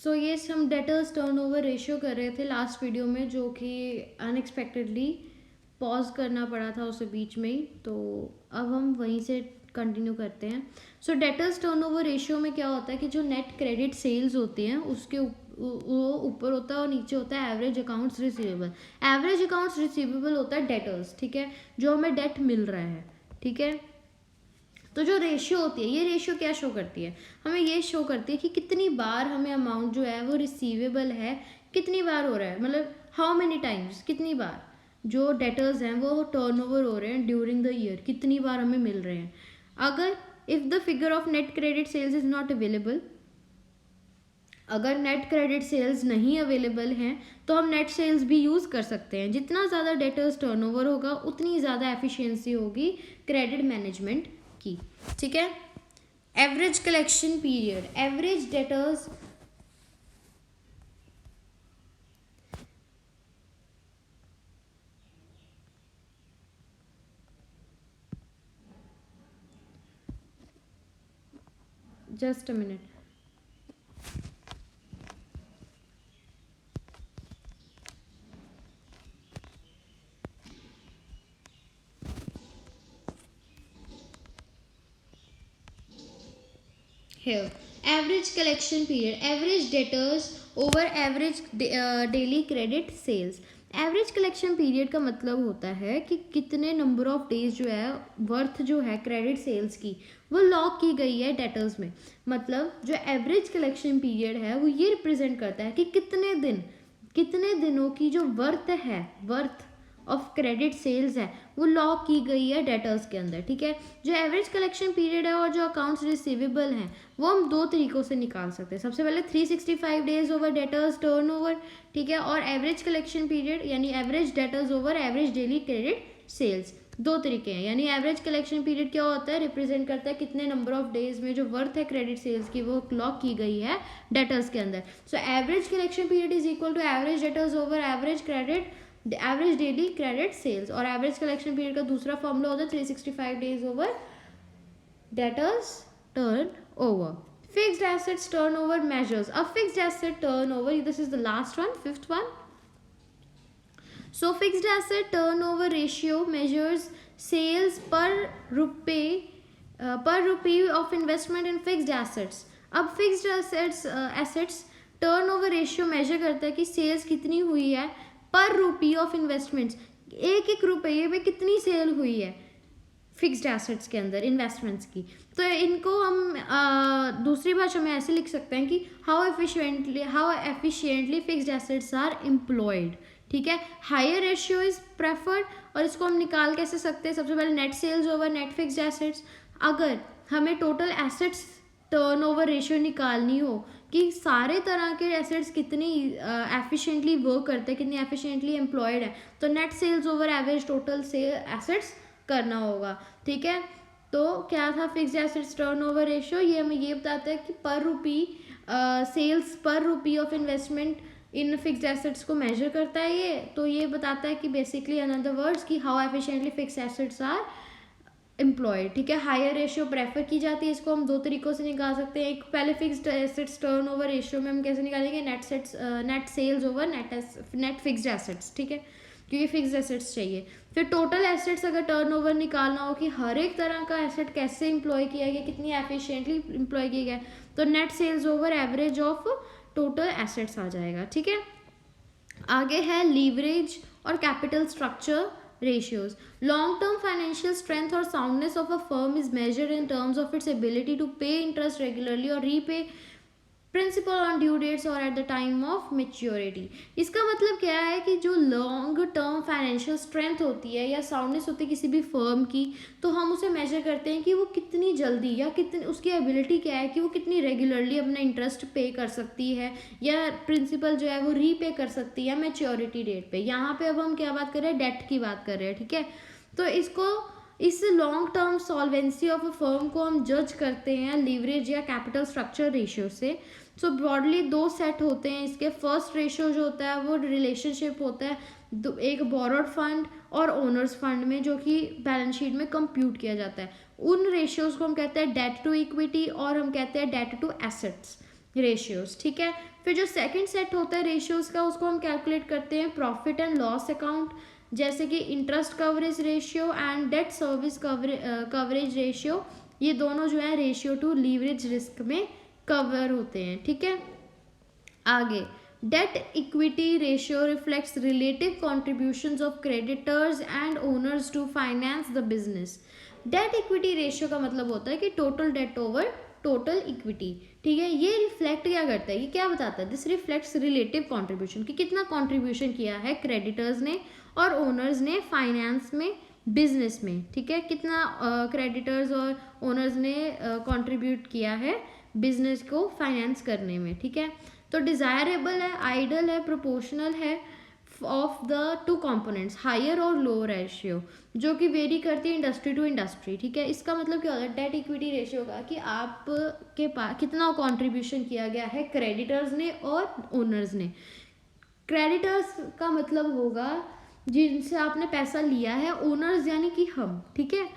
सो ये हम debtors turnover ratio कर रहे थे लास्ट वीडियो में, जो कि अनएक्सपेक्टेडली पॉज करना पड़ा था उसे बीच में ही, तो अब हम वहीं से कंटिन्यू करते हैं। सो डेटर्स टर्नओवर रेशियो में क्या होता है कि जो नेट क्रेडिट सेल्स होती हैं उसके वो ऊपर होता है और नीचे होता है average accounts receivable. Average accounts receivable होता है डेटर्स, ठीक है, जो हमें डेट मिल रहा है, ठीक है। तो जो रेशियो होती है, ये रेशियो क्या शो करती है, हमें ये शो करती है कि कितनी बार हमें अमाउंट जो है वो रिसीवेबल है, कितनी बार हो रहा है, मतलब हाउ मेनी टाइम्स, कितनी बार जो डेटर्स हैं वो टर्नओवर हो रहे हैं ड्यूरिंग द ईयर, कितनी बार हमें मिल रहे हैं। अगर if the figure of net credit sales is not available, अगर नेट क्रेडिट सेल्स नहीं अवेलेबल हैं तो हम नेट सेल्स भी यूज़ कर सकते हैं। जितना ज़्यादा डेटर्स टर्नओवर होगा उतनी ज़्यादा एफिशिएंसी होगी क्रेडिट मैनेजमेंट की, ठीक है। Average collection period, average debtors just a minute. Here, average collection period, average debtors over average daily credit sales। Average collection period का मतलब होता है कि कितने नंबर ऑफ डेज जो है वर्थ जो है क्रेडिट सेल्स की वो लॉक की गई है डेटर्स में। मतलब जो एवरेज कलेक्शन पीरियड है वो ये रिप्रेजेंट करता है कि कितने दिनों की जो वर्थ ऑफ क्रेडिट सेल्स है वो लॉक की गई है डेटर्स के अंदर, ठीक है। जो एवरेज कलेक्शन पीरियड है और जो अकाउंट्स रिसीवेबल हैं वो हम दो तरीकों से निकाल सकते हैं। सबसे पहले 365 डेज ओवर डेटर्स टर्नओवर, ठीक है, और एवरेज कलेक्शन पीरियड यानी average debtors over average daily credit sales, दो तरीके हैं। यानी एवरेज कलेक्शन पीरियड क्या होता है, रिप्रेजेंट करता है कितने नंबर ऑफ डेज में जो वर्थ है क्रेडिट सेल्स की वो लॉक की गई है डेटर्स के अंदर। So average collection period is equal to average debtors over average credit average daily credit sales, और एवरेज कलेक्शन पीरियड का दूसरा फॉर्मूला होता है 365 days over debtors turnover. Fixed assets turnover measures, अब fixed asset turnover, this is the last one, fifth one. So fixed asset turnover ratio measures sales per rupee of investment in fixed assets। अब fixed assets turnover ratio measure करता है कि sales कितनी हुई है पर rupee of investments, एक एक रुपये में कितनी सेल हुई है फिक्स्ड एसेट्स के अंदर इन्वेस्टमेंट्स की। तो इनको हम दूसरी भाषा में ऐसे लिख सकते हैं कि how efficiently fixed assets are employed, ठीक है। हायर रेशियो इज प्रेफर्ड, और इसको हम निकाल कैसे सकते हैं, सबसे पहले net sales over net fixed assets. अगर हमें टोटल एसेट्स टर्नओवर रेशियो निकालनी हो कि सारे तरह के एसेट्स कितनी एफिशिएंटली वर्क करते हैं, कितनी एफिशिएंटली एम्प्लॉयड है, तो net sales over average total assets करना होगा, ठीक है। तो क्या था फिक्स्ड एसेट्स टर्नओवर रेशियो, ये हमें ये बताता है कि पर rupee sales per rupee of investment in fixed assets को मेजर करता है ये। तो ये बताता है कि बेसिकली इन अदर वर्ड्स कि how efficiently fixed assets are employed, ठीक है। हायर रेशियो प्रेफर की जाती है, इसको हम दो तरीकों से निकाल सकते हैं। एक पहले फिक्स्ड एसेट्स टर्नओवर रेशियो में हम कैसे निकालेंगे, net sales over net fixed assets, ठीक है, क्योंकि फिक्स्ड एसेट्स चाहिए। फिर टोटल एसेट्स अगर टर्नओवर निकालना हो कि हर एक तरह का एसेट कैसे एम्प्लॉय किया गया, कितनी एफिशिएंटली एम्प्लॉय किया गया, तो net sales over average of total assets आ जाएगा, ठीक है। आगे है लीवरेज और capital structure ratios। long term financial strength or soundness of a firm is measured in terms of its ability to pay interest regularly or repay principal on due dates और at the time of maturity. इसका मतलब क्या है कि जो long term financial strength होती है या साउंडनेस होती है किसी भी फर्म की, तो हम उसे मेजर करते हैं कि वो कितनी जल्दी या कितनी उसकी एबिलिटी क्या है कि वो कितनी रेगुलरली अपना इंटरेस्ट पे कर सकती है या प्रिंसिपल जो है वो रीपे कर सकती है मेच्योरिटी डेट पे। यहाँ पे अब हम क्या बात कर रहे हैं, डेट की बात कर रहे हैं, ठीक है। तो इस long term solvency of a firm को हम जज करते हैं लीवरेज या कैपिटल स्ट्रक्चर रेशियो से। सो ब्रॉडली दो सेट होते हैं इसके। फर्स्ट रेशियो जो होता है वो रिलेशनशिप होता है एक बोरोड फंड और ओनर्स फंड में, जो कि बैलेंस शीट में कंप्यूट किया जाता है। उन रेशियोज को हम कहते हैं डेट टू इक्विटी और हम कहते हैं डेट टू एसेट्स। रेशियोज, ठीक है। फिर जो सेकंड सेट होता है रेशियोज का, उसको हम कैलकुलेट करते हैं प्रॉफिट एंड लॉस अकाउंट, जैसे कि interest coverage ratio and debt service coverage ratio. ये दोनों जो है रेशियो टू लीवरेज रिस्क में कवर होते हैं, ठीक है। आगे debt equity ratio reflects relative contributions of creditors and owners to finance the business. Debt equity ratio का मतलब होता है कि total debt over total equity, ठीक है। ये रिफ्लेक्ट क्या करता है, ये क्या बताता है, दिस रिफ्लेक्ट्स रिलेटिव कंट्रीब्यूशन, कि कितना कंट्रीब्यूशन किया है क्रेडिटर्स ने और ओनर्स ने फाइनेंस में, बिजनेस में, ठीक है। कितना क्रेडिटर्स और ओनर्स ने कंट्रीब्यूट किया है बिजनेस को फाइनेंस करने में, ठीक है। तो डिजायरेबल है, आइडल है, प्रोपोर्शनल है of the two components, higher और लोअर रेशियो, जो कि वेरी करती है इंडस्ट्री टू इंडस्ट्री, ठीक है। इसका मतलब क्या होता है डेट इक्विटी रेशियो का, कि आपके पास कितना कंट्रीब्यूशन किया गया है क्रेडिटर्स ने और ओनर्स ने। क्रेडिटर्स का मतलब होगा जिनसे आपने पैसा लिया है, ओनर्स यानी कि हम, ठीक है।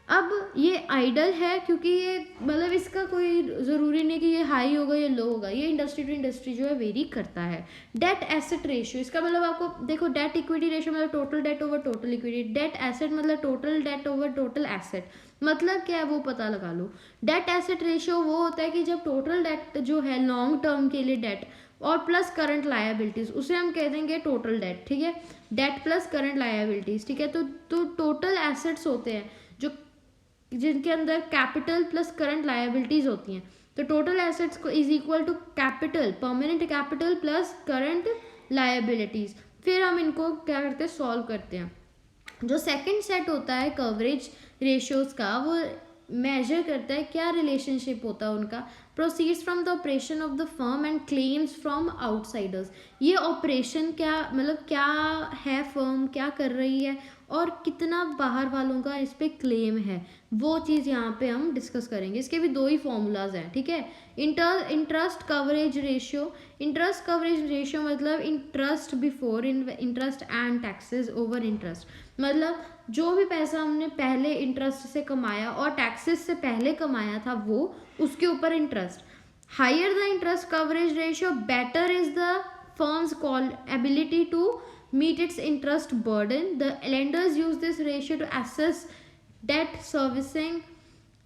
अब ये आइडल है क्योंकि ये मतलब इसका कोई ज़रूरी नहीं कि ये हाई होगा या लो होगा, ये इंडस्ट्री टू इंडस्ट्री जो है वेरी करता है। डेट एसेट रेशियो, इसका मतलब आपको देखो, डेट इक्विटी रेशियो मतलब total debt over total equity, debt asset मतलब total debt over total asset, मतलब क्या है वो पता लगा लो। डेट एसेट रेशियो वो होता है कि जब टोटल डेट जो है लॉन्ग टर्म के लिए डेट और प्लस करंट लायबिलिटीज, उसे हम कह देंगे टोटल डेट, ठीक है। डेट प्लस करंट लायबिलिटीज, ठीक है। तो टोटल एसेट्स होते हैं जो जिनके अंदर कैपिटल प्लस करंट लायबिलिटीज होती हैं, तो टोटल एसेट्स को is equal to capital, permanent capital plus current liabilities. फिर हम इनको क्या करते हैं, सॉल्व करते हैं। जो सेकंड सेट होता है कवरेज रेशियोज का, वो मेजर करता है क्या रिलेशनशिप होता है उनका, proceeds from the operation of the firm and claims from outsiders. ये ऑपरेशन क्या मतलब क्या है, फर्म क्या कर रही है और कितना बाहर वालों का इस पे क्लेम है, वो चीज़ यहाँ पे हम डिस्कस करेंगे। इसके भी दो ही फॉर्मूलाज हैं, ठीक है। Interest coverage ratio, interest coverage ratio मतलब interest before interest and taxes over interest, मतलब जो भी पैसा हमने पहले इंटरेस्ट से कमाया और टैक्सेस से पहले कमाया था वो, उसके ऊपर interest. Higher the interest coverage ratio better is the firm's call ability to meet its interest burden. The lenders use this ratio to assess debt servicing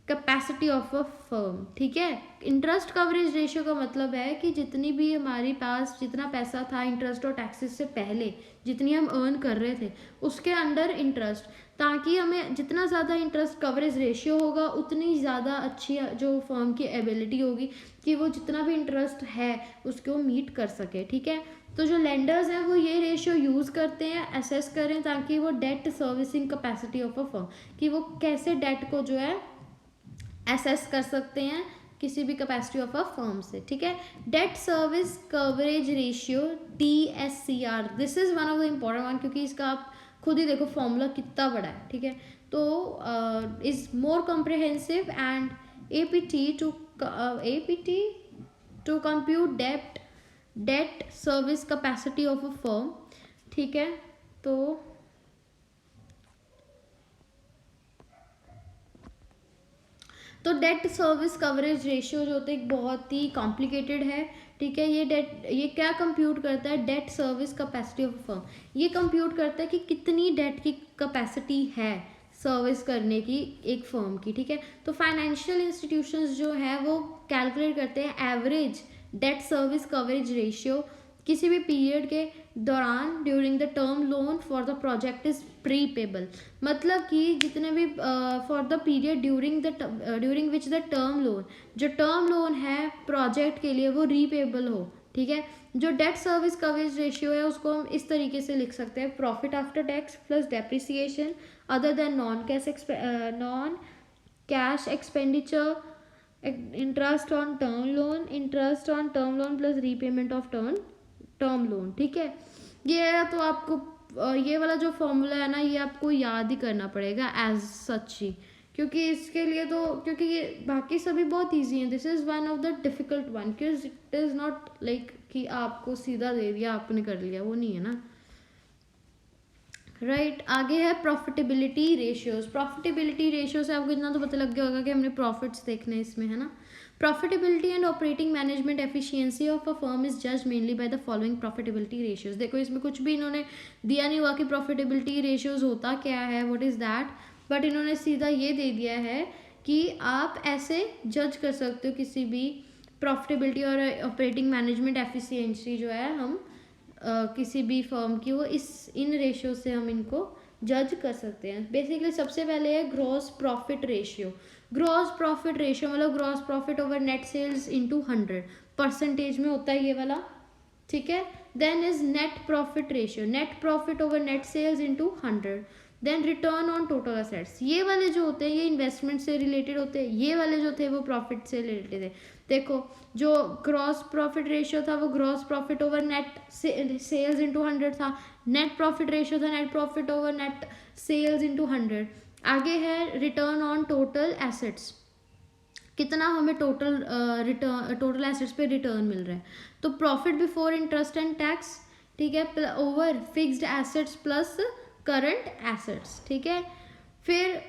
capacity of a firm, ठीक है। Interest coverage ratio का मतलब है कि जितनी भी हमारे पास जितना पैसा था इंटरेस्ट और टैक्सेस से पहले, जितनी हम अर्न कर रहे थे उसके अंडर इंटरेस्ट, ताकि हमें जितना ज़्यादा इंटरेस्ट कवरेज रेशियो होगा उतनी ज़्यादा अच्छी जो फर्म की एबिलिटी होगी कि वो जितना भी इंटरेस्ट है उसको मीट कर सके, ठीक है। तो जो लेंडर्स हैं वो ये रेशियो यूज़ करते हैं असेस करें, ताकि वो debt servicing capacity of a firm, कि वो कैसे डेट को जो है असेस कर सकते हैं किसी भी कैपेसिटी ऑफ अ फर्म से, ठीक है। Date service coverage ratio DSCR, this is one of the important one, क्योंकि इसका आप खुद ही देखो फॉर्मूला कितना बड़ा है, ठीक है। तो is more comprehensive and APT to compute debt service capacity of a firm, ठीक है। तो डेट सर्विस कवरेज रेशियो जो होता है एक बहुत ही कॉम्प्लिकेटेड है, ठीक है। ये क्या कंप्यूट करता है, date service capacity of firm, ये कंप्यूट करता है कि कितनी डेट की कैपेसिटी है सर्विस करने की एक फर्म की, ठीक है। तो फाइनेंशियल इंस्टीट्यूशंस जो है वो कैलकुलेट करते हैं average debt service coverage ratio किसी भी पीरियड के दौरान during the term loan for the project is prepayable, मतलब कि जितने भी for the period during which the term loan, जो टर्म लोन है प्रोजेक्ट के लिए वो रीपेबल हो, ठीक है। जो डेट सर्विस कवरेज रेशियो है उसको हम इस तरीके से लिख सकते हैं, profit after tax plus depreciation other than non cash expenditure, interest on term loan plus repayment of term loan, ठीक है। ये तो आपको ये वाला जो फॉर्मूला है ना, ये आपको याद ही करना पड़ेगा एज सच ही, क्योंकि इसके लिए तो क्योंकि ये बाकी सभी बहुत इजी हैं, this is one of the difficult one, because it is not like कि आपको सीधा दे दिया आपने कर लिया, वो नहीं है ना, राइट। आगे है प्रॉफिटेबिलिटी रेशियोज। प्रॉफिटेबिलिटी रेशियो से आपको इतना तो पता लग गया होगा कि हमने प्रॉफिट्स देखने इसमें, है ना। Profitability and operating management efficiency of a firm is जज mainly by the following profitability ratios. देखो इसमें कुछ भी इन्होंने दिया नहीं हुआ कि प्रॉफिटेबिलिटी रेशियोज होता क्या है, व्हाट इज दैट, बट इन्होंने सीधा ये दे दिया है कि आप ऐसे जज कर सकते हो किसी भी प्रॉफिटेबिलिटी और ऑपरेटिंग मैनेजमेंट एफिशिएंसी जो है हम किसी भी फर्म की, वो इन रेशियो से हम इनको जज कर सकते हैं। बेसिकली सबसे पहले है gross profit ratio. Gross profit ratio मतलब gross profit over net sales into 100 percentage में होता है ये वाला, ठीक है। Then is net profit ratio, net profit over net sales into 100। Then return on total assets, ये वाले जो होते हैं ये इन्वेस्टमेंट से रिलेटेड होते हैं, ये वाले जो थे वो प्रॉफिट से रिलेटेड है। देखो जो ग्रॉस प्रॉफिट रेशियो था वो gross profit over net sales into 100 था, नेट प्रॉफिट रेशियो था net profit over net sales into 100। आगे है रिटर्न ऑन टोटल एसेट्स, कितना हमें टोटल एसेट्स पे रिटर्न मिल रहा है। तो profit before interest and tax, ठीक है, over fixed assets plus current assets, ठीक है। फिर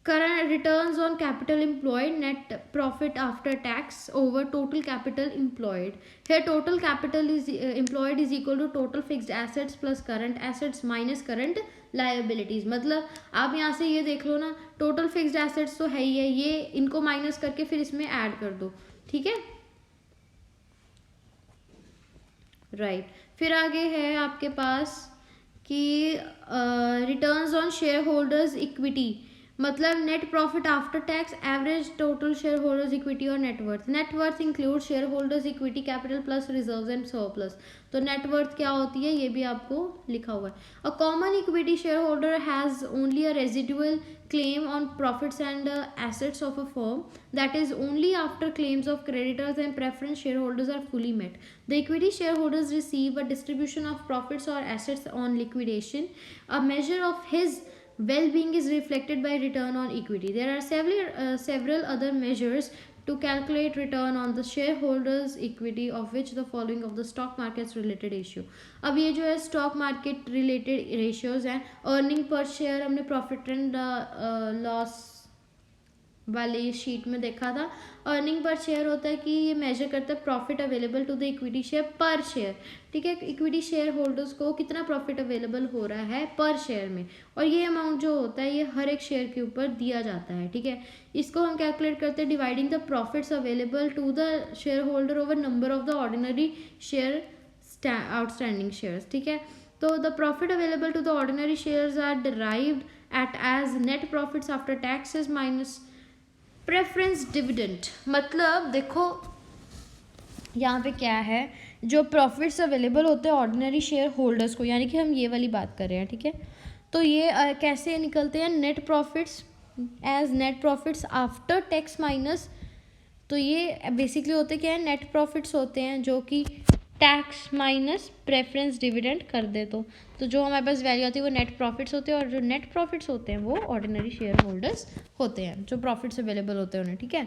current returns on capital employed, net profit after tax over total capital employed. है total capital is employed is equal to total fixed assets plus current assets minus current liabilities. मतलब आप यहाँ से ये देख लो ना, टोटल फिक्स्ड एसेट्स तो है ही है, ये इनको माइनस करके फिर इसमें ऐड कर दो, ठीक है, राइट। फिर आगे है आपके पास कि returns on shareholders equity, मतलब net profit after tax average total shareholders equity और net worth. Net worth include shareholders equity capital plus reserves and surplus. तो नेटवर्थ क्या होती है ये भी आपको लिखा हुआ है। A common equity shareholder has only a residual claim on profits and assets of a firm, that is only after claims of creditors and preference shareholders are fully met. The equity shareholders receive a distribution of profits or assets on liquidation. A measure of his well-being is reflected by return on equity. There are several other measures to calculate return on the shareholders equity, of which the following of the stock markets related ratio. अब ये जो है stock market related ratios हैं। Earning per share हमने profit and loss वाली sheet में देखा था। अर्निंग पर शेयर होता है कि ये मेजर करता है profit available to the equity share per share, ठीक है। इक्विटी शेयर होल्डर्स को कितना प्रॉफिट अवेलेबल हो रहा है पर शेयर में, और ये अमाउंट जो होता है ये हर एक शेयर के ऊपर दिया जाता है, ठीक है। इसको हम कैलकुलेट करते हैं dividing the profits available to the share holder over number of the ordinary share outstanding shares, ठीक है। तो the profit available to the ordinary shares are derived at as net profits after taxes minus preference dividend. मतलब देखो यहाँ पे क्या है, जो प्रॉफिट्स अवेलेबल होते हैं ऑर्डिनरी शेयर होल्डर्स को, यानी कि हम ये वाली बात कर रहे हैं, ठीक है। तो ये कैसे निकलते हैं, net profits as net profits after tax minus, तो ये बेसिकली होते क्या है, नेट प्रॉफिट्स होते हैं जो कि टैक्स माइनस प्रेफरेंस डिविडेंड कर दे। तो जो हमारे पास वैल्यू आती है वो नेट प्रॉफिट्स होते हैं, और जो नेट प्रॉफिट्स होते हैं वो ऑर्डिनरी शेयर होल्डर्स होते हैं, जो प्रॉफिट्स अवेलेबल होते हैं उन्हें, ठीक है।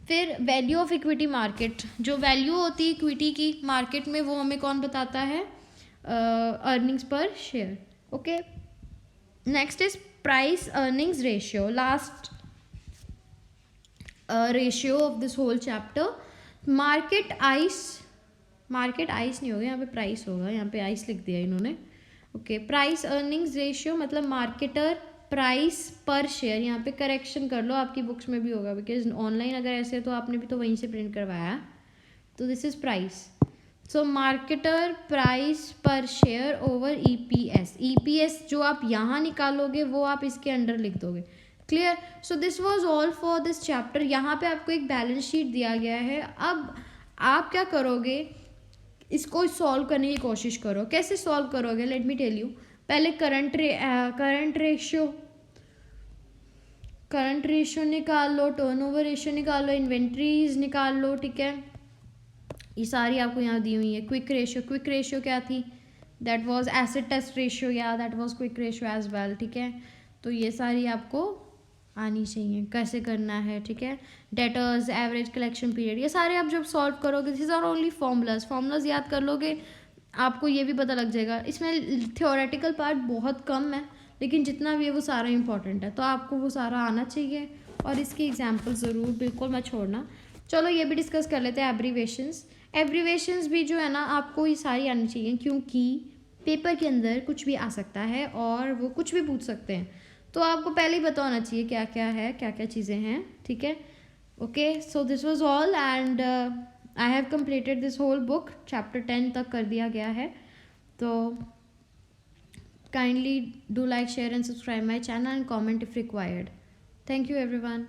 फिर वैल्यू ऑफ इक्विटी मार्केट, जो वैल्यू होती है इक्विटी की मार्केट में वो हमें कौन बताता है, earnings per share, okay. Next is price earnings ratio, last ratio of this whole chapter. Market आइस नहीं होगा, यहाँ पे प्राइस होगा, यहाँ पे आइस लिख दिया इन्होंने, ओके। प्राइस अर्निंग्स रेशियो मतलब मार्केटर प्राइस पर शेयर, यहाँ पे करेक्शन कर लो, आपकी बुक्स में भी होगा, बिकॉज ऑनलाइन अगर ऐसे है तो आपने भी तो वहीं से प्रिंट करवाया। तो this is price, so marketer price पर शेयर ओवर ईपीएस। ईपीएस जो आप यहाँ निकालोगे वो आप इसके अंडर लिख दोगे, clear. So this was all for this chapter. यहाँ पे आपको एक बैलेंस शीट दिया गया है। अब आप क्या करोगे, इसको सॉल्व करने की कोशिश करो। कैसे सॉल्व करोगे, लेट मी टेल यू। पहले करंट रेशियो निकाल लो, टर्नओवर रेशियो निकाल लो, इन्वेंट्रीज निकाल लो, ठीक है। ये सारी आपको यहाँ दी हुई है। क्विक रेशियो क्या थी, that was asset test ratio, या that was quick ratio as well, ठीक है। तो ये सारी आपको आनी चाहिए, कैसे करना है, ठीक है। डेटर्स, एवरेज कलेक्शन पीरियड, ये सारे आप जब सॉल्व करोगे, दिस आर ओनली फॉर्मूलाज याद कर लोगे, आपको ये भी पता लग जाएगा। इसमें थ्योरेटिकल पार्ट बहुत कम है, लेकिन जितना भी है वो सारा इंपॉर्टेंट है, तो आपको वो सारा आना चाहिए, और इसकी एग्जाम्पल ज़रूर बिल्कुल मत छोड़ना। चलो ये भी डिस्कस कर लेते हैं एब्रीवेशंस। एब्रीवेशंस भी जो है ना आपको ये सारी आनी चाहिए, क्योंकि पेपर के अंदर कुछ भी आ सकता है और वो कुछ भी पूछ सकते हैं, तो आपको पहले ही पता होना चाहिए क्या क्या है, क्या क्या चीज़ें हैं, ठीक है। Okay, so this was all and I have completed this whole book, chapter 10 तक कर दिया गया है। तो kindly do like, share and subscribe my channel and comment if required. Thank you everyone.